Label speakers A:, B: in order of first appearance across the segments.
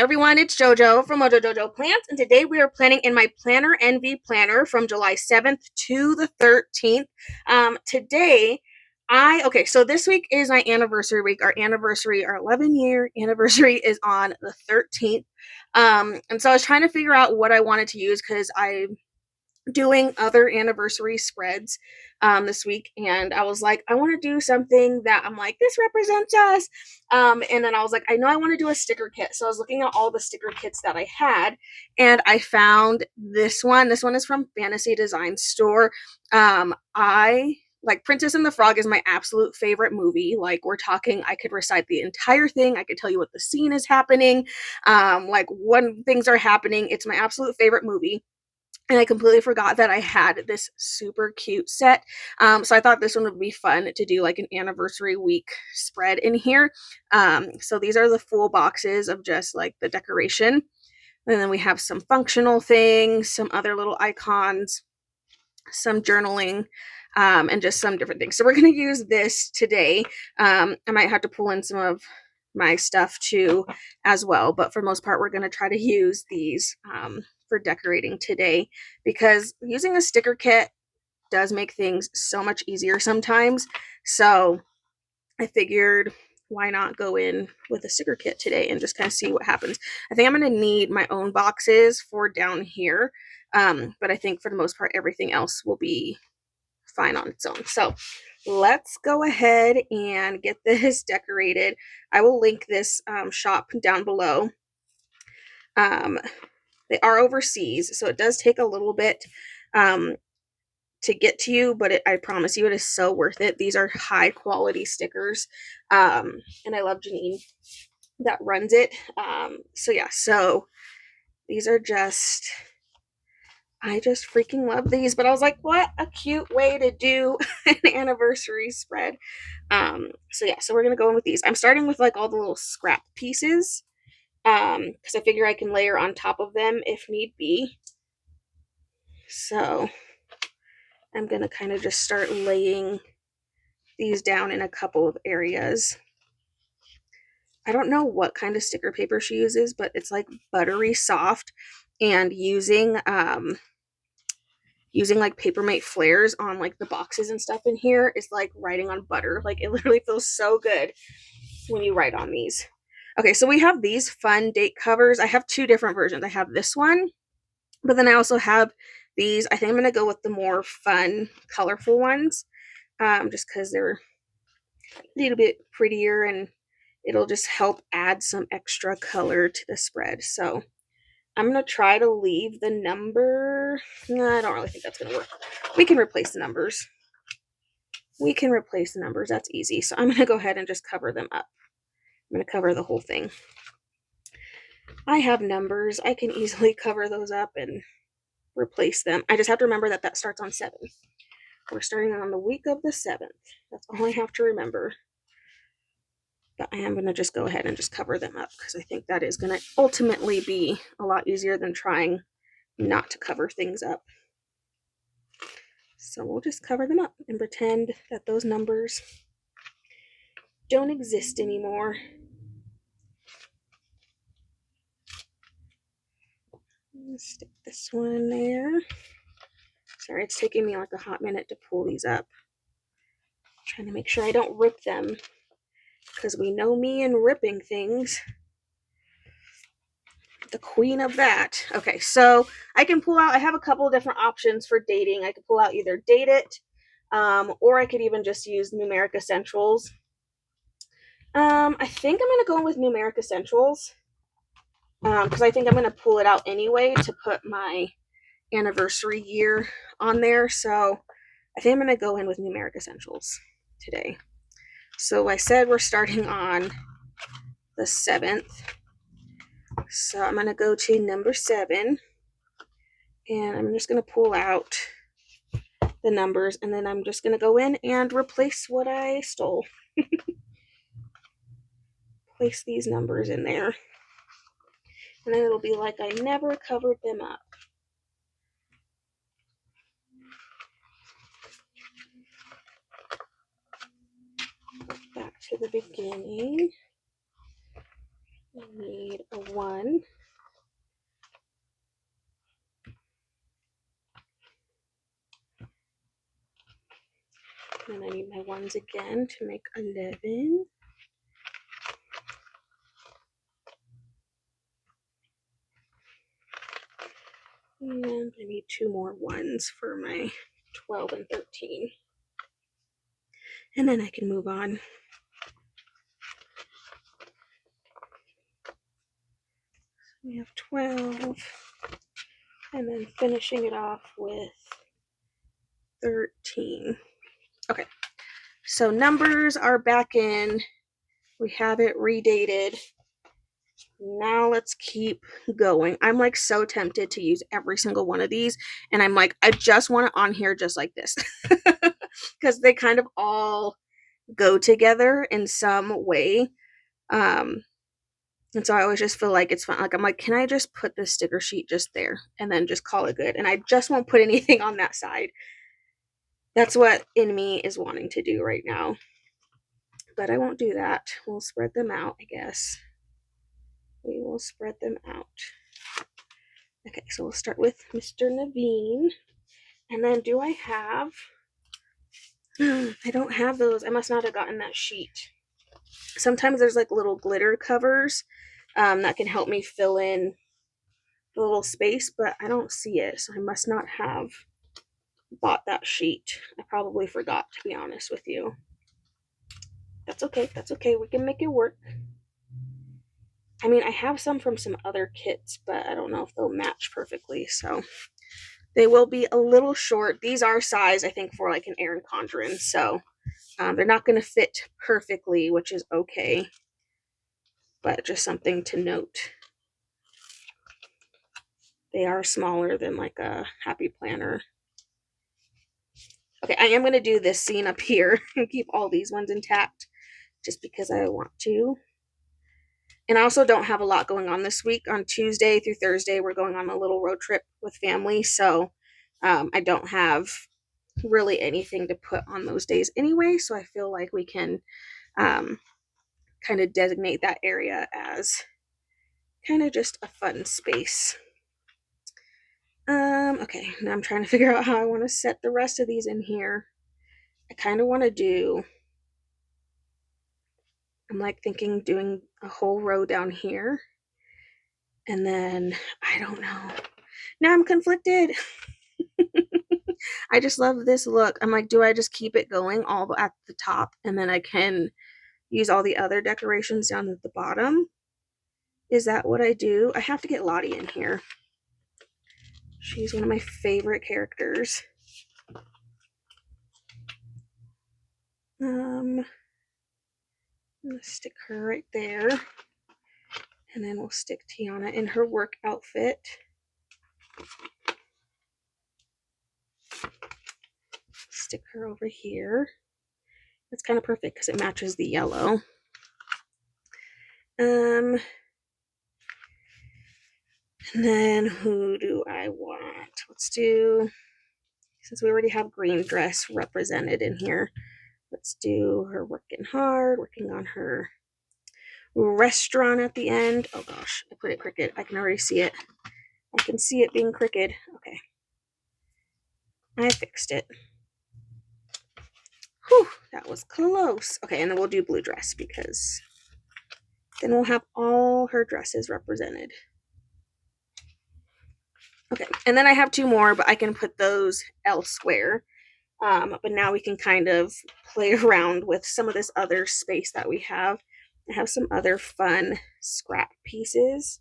A: everyone, it's JoJo from Mojo Jojo Plants, and today we are planning in my Planner Envy planner from July 7th to the 13th. So this week is my anniversary week. Our 11-year anniversary is on the 13th. And so I was trying to figure out what I wanted to use because I'm doing other anniversary spreads this week, and I was like, I want to do something that I'm like, this represents us. And then I was like, I know I want to do a sticker kit. So I was looking at all the sticker kits that I had, and I found this one. This one is from Fantasy Design Store. I like Princess and the Frog is my absolute favorite movie. Like, we're talking, I could recite the entire thing. I could tell you what the scene is happening, like when things are happening. It's my absolute favorite movie. And I completely forgot that I had this super cute set. So I thought this one would be fun to do like an anniversary week spread in here. So these are the full boxes of just like the decoration. And then we have some functional things, some other little icons, some journaling, and just some different things. So we're going to use this today. I might have to pull in some of my stuff too as well, but for the most part, we're going to try to use these for decorating today, because using a sticker kit does make things so much easier sometimes. So I figured, why not go in with a sticker kit today and just kind of see what happens. I think I'm going to need my own boxes for down here, but I think for the most part, everything else will be fine on its own. So let's go ahead and get this decorated. I will link this shop down below. They are overseas, so it does take a little bit to get to you, but I promise you it is so worth it. These are high quality stickers, and I love Janine that runs it. So these are just, I just freaking love these. But I was like, what a cute way to do an anniversary spread. So we're gonna go in with these. I'm starting with like all the little scrap pieces, because I figure I can layer on top of them if need be. So I'm going to kind of just start laying these down in a couple of areas. I don't know what kind of sticker paper she uses, but it's like buttery soft, and using like Papermate flares on like the boxes and stuff in here is like writing on butter. Like, it literally feels so good when you write on these. Okay, so we have these fun date covers. I have two different versions. I have this one, but then I also have these. I think I'm going to go with the more fun, colorful ones, just because they're a little bit prettier, and it'll just help add some extra color to the spread. So I'm going to try to leave the number. No, I don't really think that's going to work. We can replace the numbers. That's easy. So I'm going to go ahead and just cover them up. I'm going to cover the whole thing. I have numbers. I can easily cover those up and replace them. I just have to remember that that starts on 7. We're starting on the week of the 7th. That's all I have to remember. But I am going to just go ahead and just cover them up, because I think that is going to ultimately be a lot easier than trying not to cover things up. So we'll just cover them up and pretend that those numbers don't exist anymore. Stick this one in there. Sorry, it's taking me like a hot minute to pull these up. I'm trying to make sure I don't rip them, because we know me and ripping things. The queen of that. Okay, so I can pull out, I have a couple of different options for dating. I could pull out either Date It, or I could even just use Numeric Essentials. I think I'm going to go with Numeric Essentials, because I think I'm going to pull it out anyway to put my anniversary year on there. So I think I'm going to go in with Numeric Essentials today. So I said we're starting on the 7th. So I'm going to go to number 7, and I'm just going to pull out the numbers, and then I'm just going to go in and replace what I stole. Place these numbers in there, and then it'll be like I never covered them up. Back to the beginning. need a 1. And I need my 1s again to make 11. And I need 2 more 1s for my 12 and 13. And then I can move on. We have 12. And then finishing it off with 13. Okay, so numbers are back in. We have it redated. Now let's keep going. I'm like so tempted to use every single one of these, and I'm like, I just want it on here just like this because they kind of all go together in some way. And so I always just feel like it's fun. Like, I'm like, can I just put this sticker sheet just there and then just call it good? And I just won't put anything on that side. That's what in me is wanting to do right now. But I won't do that. We'll spread them out, I guess. We will spread them out. Okay, so we'll start with Mr. Naveen. And then do I have... I don't have those. I must not have gotten that sheet. Sometimes there's like little glitter covers that can help me fill in the little space, but I don't see it, so I must not have bought that sheet. I probably forgot, to be honest with you. That's okay. That's okay. We can make it work. I mean, I have some from some other kits, but I don't know if they'll match perfectly, so they will be a little short. These are size, I think, for like an Erin Condren, so they're not going to fit perfectly, which is okay, but just something to note. They are smaller than like a Happy Planner. Okay, I am going to do this scene up here and keep all these ones intact just because I want to. And I also don't have a lot going on this week. On Tuesday through Thursday, we're going on a little road trip with family, so I don't have really anything to put on those days anyway, so I feel like we can kind of designate that area as kind of just a fun space. Okay, now I'm trying to figure out how I want to set the rest of these in here. I kind of want to do... I'm like thinking doing a whole row down here. And then, I don't know. Now I'm conflicted. I just love this look. I'm like, do I just keep it going all at the top and then I can use all the other decorations down at the bottom? Is that what I do? I have to get Lottie in here. She's one of my favorite characters. I'm gonna stick her right there. And then we'll stick Tiana in her work outfit. Stick her over here. It's kind of perfect because it matches the yellow. And then who do I want? Let's do, since we already have green dress represented in here, let's do her working hard, working on her restaurant at the end. Oh gosh, I put it crooked. I can already see it. I can see it being crooked. Okay. I fixed it. Whew, that was close. Okay, and then we'll do blue dress because then we'll have all her dresses represented. Okay, and then I have 2 more, but I can put those elsewhere. But now we can kind of play around with some of this other space that we have. I have some other fun scrap pieces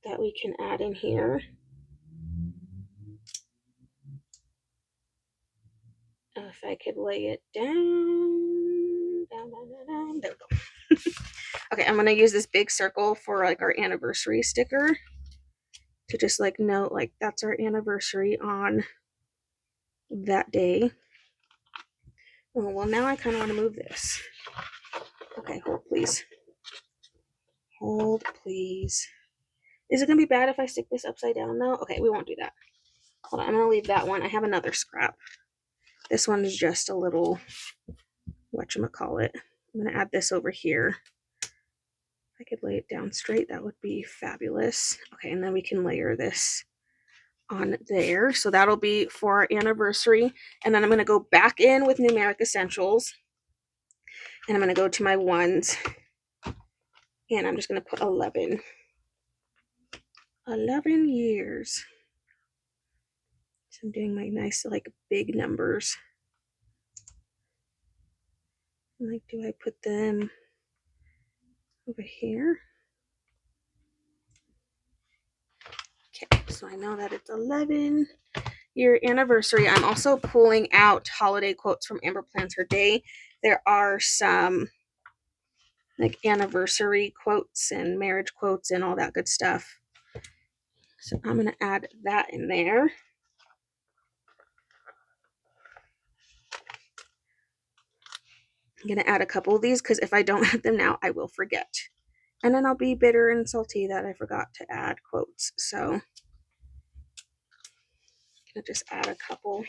A: that we can add in here. If I could lay it down, there we go. Okay, I'm gonna use this big circle for like our anniversary sticker to just like note like that's our anniversary on that day. Oh, well, now I kind of want to move this. Okay, hold please. Hold please. Is it gonna be bad if I stick this upside down though? Okay, we won't do that. Hold on, I'm gonna leave that one. I have another scrap. This one is just a little whatchamacallit. I'm gonna add this over here. I could lay it down straight, that would be fabulous. Okay, and then we can layer this on there. So that'll be for our anniversary. And then I'm going to go back in with Numeric Essentials. And I'm going to go to my ones. And I'm just going to put 11. 11 years. So I'm doing my nice, like, big numbers. And, like, do I put them over here? Okay, so I know that it's 11-year anniversary. I'm also pulling out holiday quotes from Amber Plans Her Day. There are some like anniversary quotes and marriage quotes and all that good stuff. So I'm going to add that in there. I'm going to add a couple of these because if I don't add them now, I will forget. And then I'll be bitter and salty that I forgot to add quotes. So I'm going to just add a couple,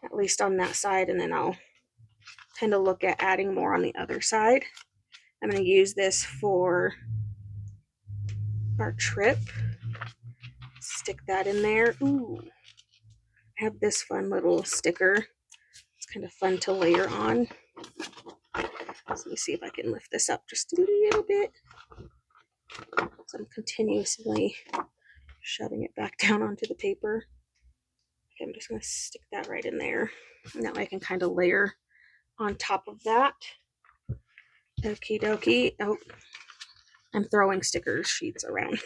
A: at least on that side, and then I'll tend to look at adding more on the other side. I'm going to use this for our trip. Stick that in there. Ooh, I have this fun little sticker. It's kind of fun to layer on. So let me see if I can lift this up just a little bit. So I'm continuously shoving it back down onto the paper. Okay, I'm just going to stick that right in there. And that way I can kind of layer on top of that. Okie dokie. Oh, I'm throwing sticker sheets around.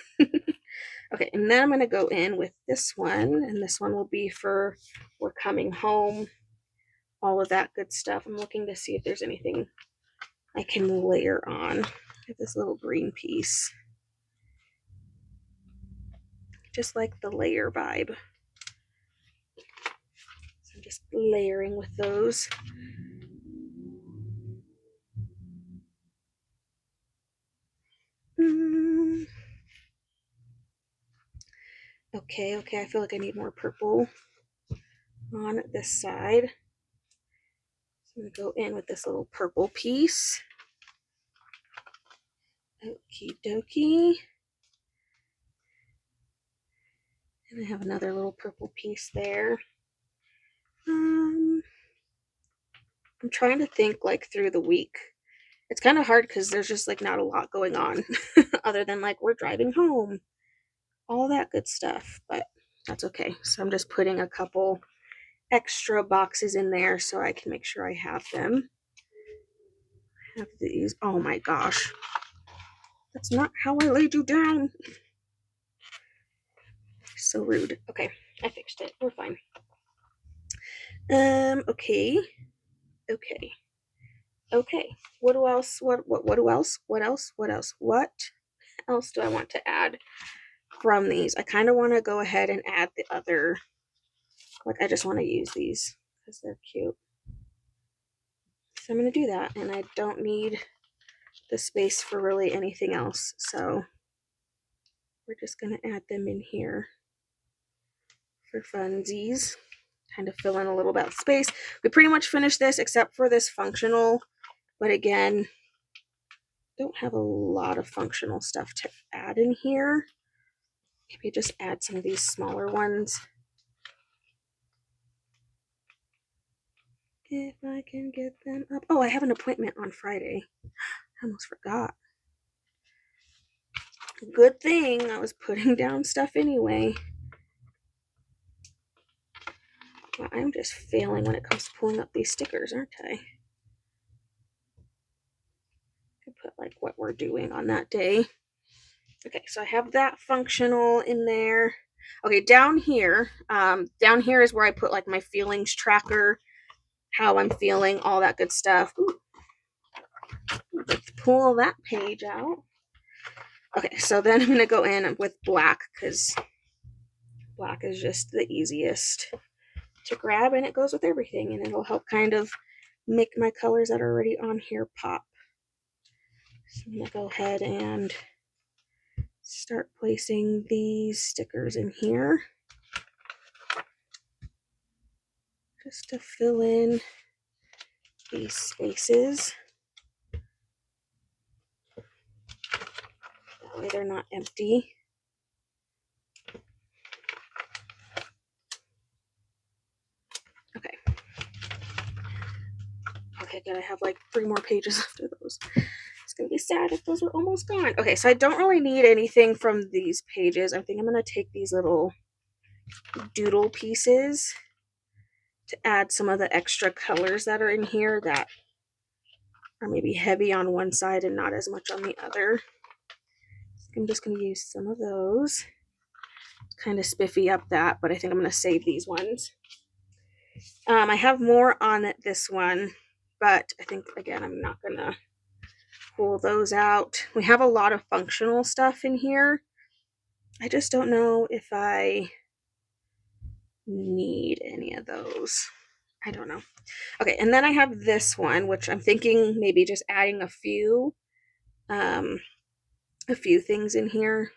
A: Okay, and then I'm going to go in with this one, and this one will be for we're coming home, all of that good stuff. I'm looking to see if there's anything I can layer on. I have this little green piece. Just like the layer vibe. So I'm just layering with those. Okay, I feel like I need more purple on this side. So I'm going to go in with this little purple piece. Okie dokie. And I have another little purple piece there. I'm trying to think like through the week. It's kind of hard because there's just like not a lot going on other than like we're driving home, all that good stuff, but that's okay. So I'm just putting a couple extra boxes in there so I can make sure I have them. I have these. Oh my gosh. That's not how I laid you down. So rude. Okay, I fixed it. We're fine. Okay. What else? What else? What else do I want to add from these? I kind of want to go ahead and add the other, like I just want to use these because they're cute. So I'm going to do that, and I don't need the space for really anything else. So we're just going to add them in here for funsies. Kind of fill in a little bit of space. We pretty much finished this except for this functional, but again, don't have a lot of functional stuff to add in here. Maybe just add some of these smaller ones. If I can get them up. Oh, I have an appointment on Friday. I almost forgot. Good thing I was putting down stuff anyway. Well, I'm just failing when it comes to pulling up these stickers, aren't I? I could put like what we're doing on that day. Okay, so I have that functional in there. Okay, down here is where I put like my feelings tracker, how I'm feeling, all that good stuff. Ooh. Let's pull that page out. Okay, so then I'm going to go in with black because black is just the easiest to grab and it goes with everything and it'll help kind of make my colors that are already on here pop. So I'm going to go ahead and start placing these stickers in here just to fill in these spaces. way they're not empty. Okay. Okay, good. I have like 3 more pages after those. It's gonna be sad if those were almost gone. Okay, so I don't really need anything from these pages. I think I'm gonna take these little doodle pieces to add some of the extra colors that are in here that are maybe heavy on one side and not as much on the other. I'm just going to use some of those. Kind of spiffy up that, but I think I'm going to save these ones. I have more on this one, but I think, again, I'm not going to pull those out. We have a lot of functional stuff in here. I just don't know if I need any of those. I don't know. Okay, and then I have this one, which I'm thinking maybe just adding a few things in here.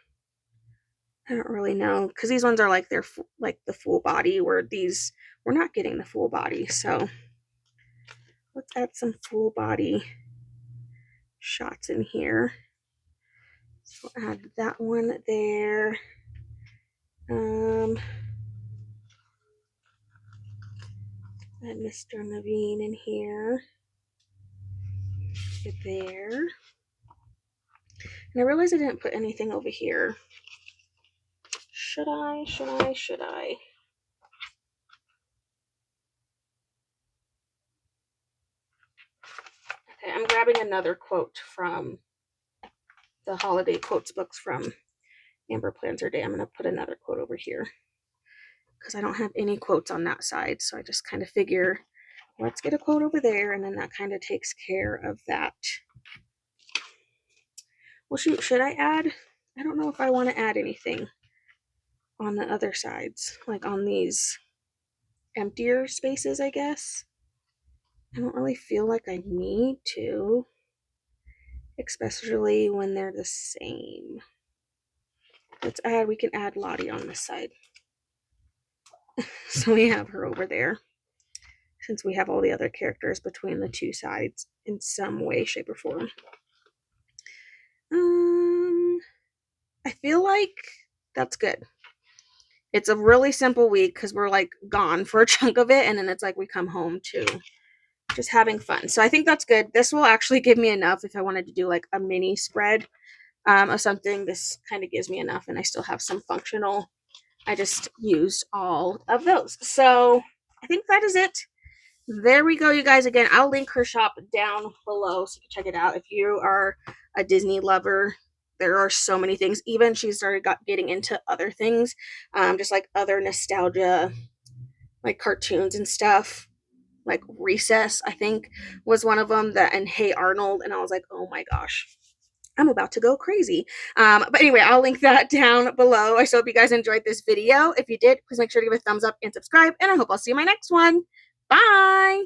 A: I don't really know, because these ones are like they're like the full body, where these we're not getting the full body. So let's add some full body shots in here. So we'll add that one there. Add Mr. Naveen in here. Get there. And I realized I didn't put anything over here. Should I? Okay, I'm grabbing another quote from the holiday quotes books from Amber Plans Her Day. I'm going to put another quote over here because I don't have any quotes on that side. So I just kind of figure, let's get a quote over there, and then that kind of takes care of that. Well, shoot, should I add? I don't know if I want to add anything on the other sides, like on these emptier spaces, I guess. I don't really feel like I need to, especially when they're the same. We can add Lottie on this side. So we have her over there, since we have all the other characters between the two sides in some way, shape, or form. I feel like that's good. It's a really simple week because we're like gone for a chunk of it, and then it's like we come home to just having fun. So I think that's good. This will actually give me enough if I wanted to do like a mini spread of something. This kind of gives me enough, and I still have some functional. I just used all of those. So I think that is it. There we go, you guys. Again, I'll link her shop down below so you can check it out. If you are a Disney lover, there are so many things. Even she started getting into other things, just like other nostalgia, like cartoons and stuff. Like Recess, I think, was one of them. And Hey Arnold, and I was like, oh my gosh, I'm about to go crazy. But anyway, I'll link that down below. I hope you guys enjoyed this video. If you did, please make sure to give it a thumbs up and subscribe, and I hope I'll see you in my next one. Bye!